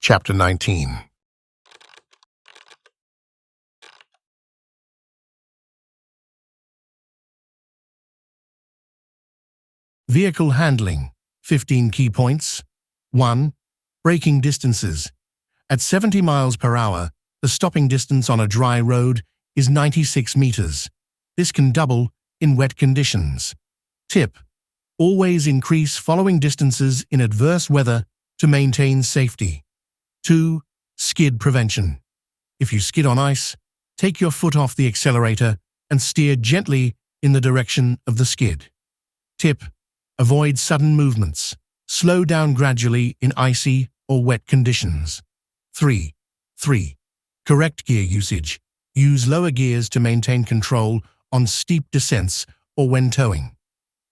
Chapter 19. Vehicle handling. 15 key points. 1. Braking distances. At 70 miles per hour, the stopping distance on a dry road is 96 meters. This can double in wet conditions. Tip: always increase following distances in adverse weather to maintain safety. 2. Skid prevention. If you skid on ice, take your foot off the accelerator and steer gently in the direction of the skid. Tip: avoid sudden movements. Slow down gradually in icy or wet conditions. 3. Correct gear usage. Use lower gears to maintain control on steep descents or when towing.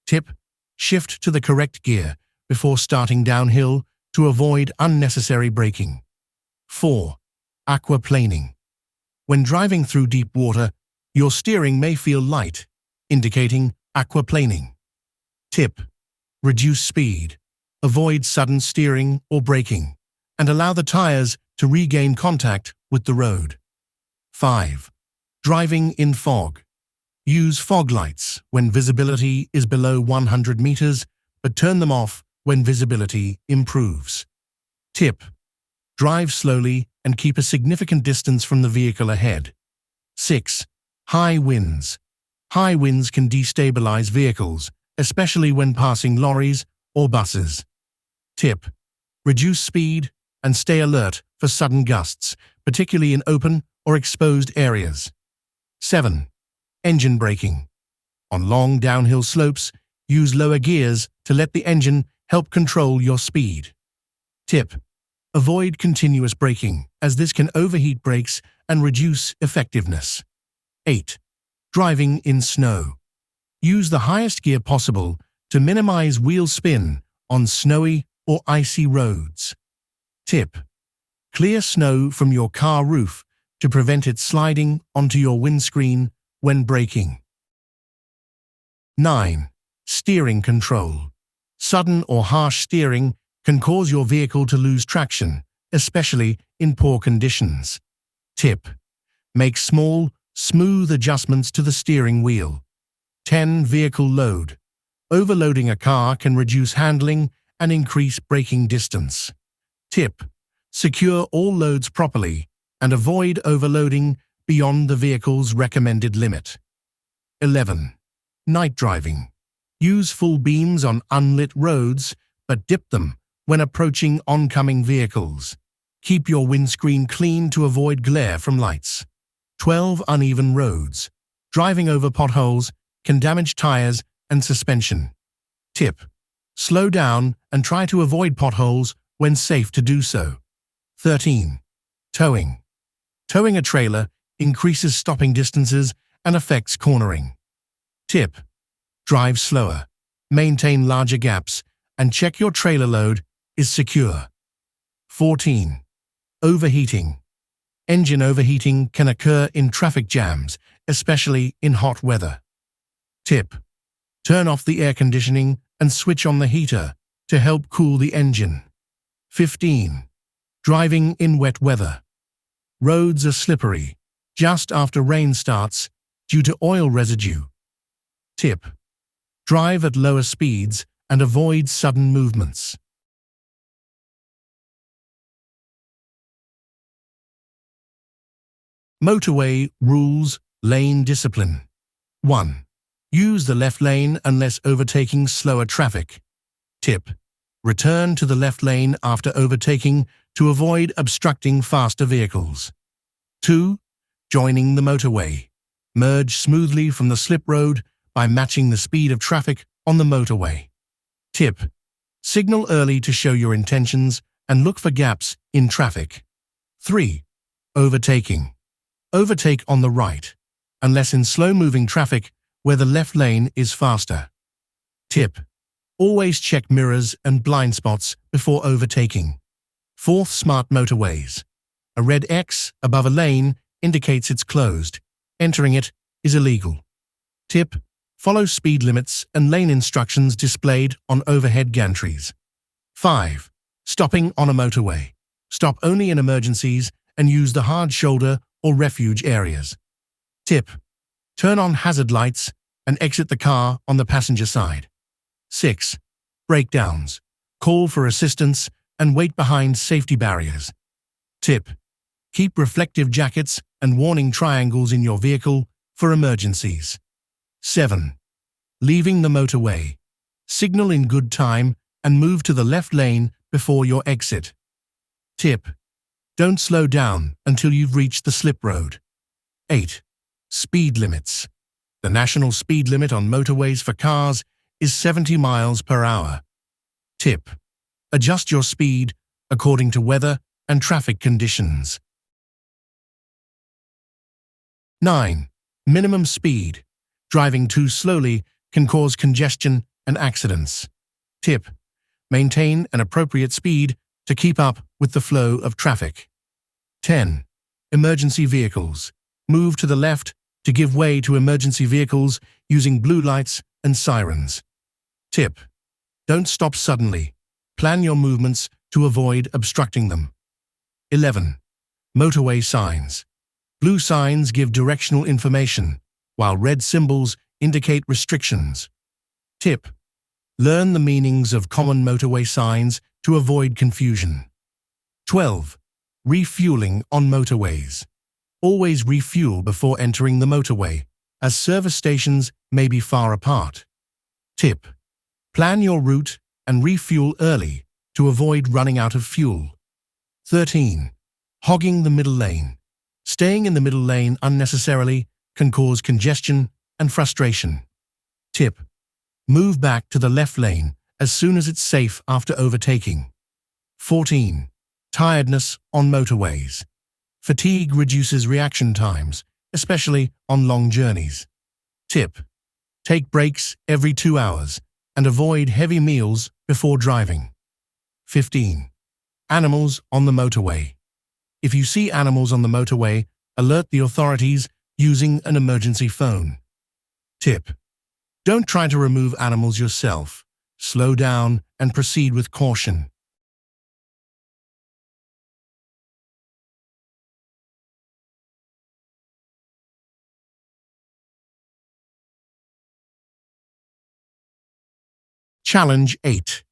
Tip: shift to the correct gear before starting downhill to avoid unnecessary braking. 4. Aquaplaning. When driving through deep water, your steering may feel light, indicating aquaplaning. Tip: reduce speed, avoid sudden steering or braking, and allow the tires to regain contact with the road. 5. Driving in fog. Use fog lights when visibility is below 100 meters, but turn them off when visibility improves. Tip: drive slowly and keep a significant distance from the vehicle ahead. 6. High winds. High winds can destabilize vehicles, especially when passing lorries or buses. Tip: reduce speed and stay alert for sudden gusts, particularly in open or exposed areas. 7. Engine braking. On long downhill slopes, use lower gears to let the engine help control your speed. Tip: avoid continuous braking, as this can overheat brakes and reduce effectiveness. 8. Driving in snow. Use the highest gear possible to minimize wheel spin on snowy or icy roads. Tip: clear snow from your car roof to prevent it sliding onto your windscreen when braking. 9. Steering control. Sudden or harsh steering can cause your vehicle to lose traction, especially in poor conditions. Tip: make small, smooth adjustments to the steering wheel. 10. Vehicle load. Overloading a car can reduce handling and increase braking distance. Tip: secure all loads properly and avoid overloading beyond the vehicle's recommended limit. 11. Night driving. Use full beams on unlit roads, but dip them when approaching oncoming vehicles. Keep your windscreen clean to avoid glare from lights. 12. Uneven roads. Driving over potholes can damage tires and suspension. Tip: slow down and try to avoid potholes when safe to do so. 13. Towing. Towing a trailer increases stopping distances and affects cornering. Tip: drive slower, maintain larger gaps, and check your trailer load is secure. 14. Overheating. Engine overheating can occur in traffic jams, especially in hot weather. Tip: turn off the air conditioning and switch on the heater to help cool the engine. 15. Driving in wet weather. Roads are slippery just after rain starts due to oil residue. Tip: drive at lower speeds and avoid sudden movements. Motorway rules, lane discipline. 1. Use the left lane unless overtaking slower traffic. Tip: return to the left lane after overtaking to avoid obstructing faster vehicles. 2. Joining the motorway. Merge smoothly from the slip road by matching the speed of traffic on the motorway. Tip: signal early to show your intentions and look for gaps in traffic. 3. Overtaking. Overtake on the right, unless in slow-moving traffic where the left lane is faster. Tip: always check mirrors and blind spots before overtaking. 4. Smart motorways. A red X above a lane indicates it's closed. Entering it is illegal. Tip: follow speed limits and lane instructions displayed on overhead gantries. 5. Stopping on a motorway. Stop only in emergencies and use the hard shoulder or refuge areas. Tip: turn on hazard lights and exit the car on the passenger side. 6. Breakdowns. Call for assistance and wait behind safety barriers. Tip: keep reflective jackets and warning triangles in your vehicle for emergencies. 7. Leaving the motorway. Signal in good time and move to the left lane before your exit. Tip: don't slow down until you've reached the slip road. 8. Speed limits. The national speed limit on motorways for cars is 70 miles per hour. Tip: adjust your speed according to weather and traffic conditions. 9. Minimum speed. Driving too slowly can cause congestion and accidents. Tip: maintain an appropriate speed to keep up with the flow of traffic. 10. Emergency vehicles. Move to the left to give way to emergency vehicles using blue lights and sirens. Tip: don't stop suddenly. Plan your movements to avoid obstructing them. 11. Motorway signs. Blue signs give directional information, while red symbols indicate restrictions. Tip: learn the meanings of common motorway signs to avoid confusion. 12. Refueling on motorways. Always refuel before entering the motorway, as service stations may be far apart. Tip: plan your route and refuel early to avoid running out of fuel. 13. Hogging the middle lane. Staying in the middle lane unnecessarily can cause congestion and frustration. Tip: move back to the left lane as soon as it's safe after overtaking. 14. Tiredness on motorways. Fatigue reduces reaction times, especially on long journeys. Tip: take breaks every 2 hours and avoid heavy meals before driving. 15. Animals on the motorway. If you see animals on the motorway, alert the authorities using an emergency phone. Tip: don't try to remove animals yourself. Slow down and proceed with caution. Challenge 8.